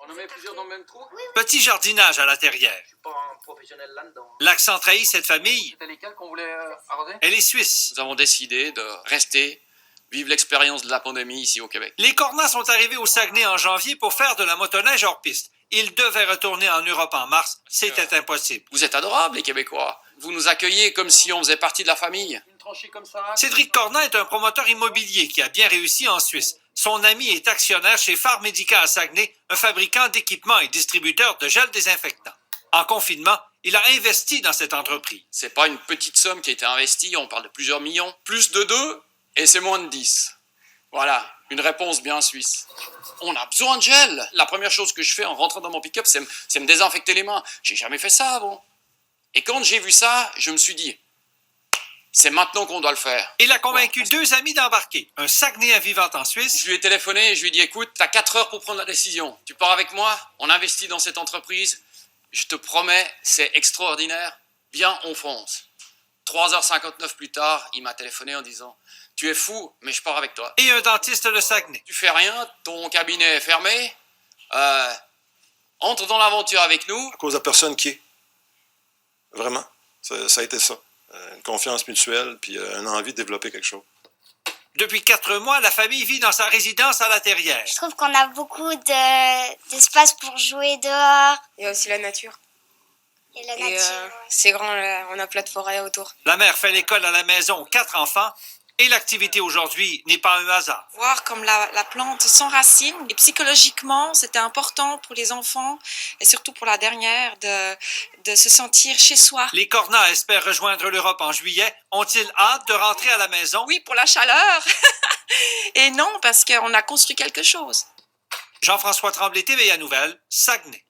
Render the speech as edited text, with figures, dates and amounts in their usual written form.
On en met plusieurs dans le même trou? Petit jardinage à la terrière. Je suis pas un professionnel là-dedans. L'accent trahit cette famille. C'était lesquels qu'on voulait arroser? Elle est suisse. Nous avons décidé de rester, vivre l'expérience de la pandémie ici au Québec. Les Cornats sont arrivés au Saguenay en janvier pour faire de la motoneige hors piste. Ils devaient retourner en Europe en mars. C'était impossible. Vous êtes adorables, les Québécois. Vous nous accueillez comme si on faisait partie de la famille. Une tranchée comme ça? Cédric Cornat est un promoteur immobilier qui a bien réussi en Suisse. Son ami est actionnaire chez Pharmedica à Saguenay, un fabricant d'équipements et distributeur de gel désinfectant. En confinement, il a investi dans cette entreprise. C'est pas une petite somme qui a été investie, on parle de plusieurs millions. Plus de 2, et c'est moins de 10. Voilà, une réponse bien suisse. On a besoin de gel. La première chose que je fais en rentrant dans mon pick-up, c'est me désinfecter les mains. J'ai jamais fait ça avant. Et quand j'ai vu ça, je me suis dit, c'est maintenant qu'on doit le faire. Il a convaincu 2 amis d'embarquer. Un Saguenayen vivant en Suisse. Je lui ai téléphoné et je lui ai dit, écoute, t'as 4 heures pour prendre la décision. Tu pars avec moi, on investit dans cette entreprise. Je te promets, c'est extraordinaire. Viens, on fonce. 3h59 plus tard, il m'a téléphoné en disant, tu es fou, mais je pars avec toi. Et un dentiste de Saguenay. Tu fais rien, ton cabinet est fermé. Entre dans l'aventure avec nous. À cause de la personne qui est. Vraiment. Ça a été ça. Une confiance mutuelle, puis une envie de développer quelque chose. Depuis 4 mois, la famille vit dans sa résidence à la terrière. Je trouve qu'on a beaucoup d'espace pour jouer dehors. Il y a aussi la nature. Et la Et nature. c'est grand, là, on a plein de forêts autour. La mère fait l'école à la maison aux 4 enfants. Et l'activité aujourd'hui n'est pas un hasard. Voir comme la plante s'enracine. Et psychologiquement, c'était important pour les enfants, et surtout pour la dernière, de se sentir chez soi. Les Cornats espèrent rejoindre l'Europe en juillet. Ont-ils hâte de rentrer à la maison? Oui, pour la chaleur. Et non, parce qu'on a construit quelque chose. Jean-François Tremblay, TVA Nouvelles, Saguenay.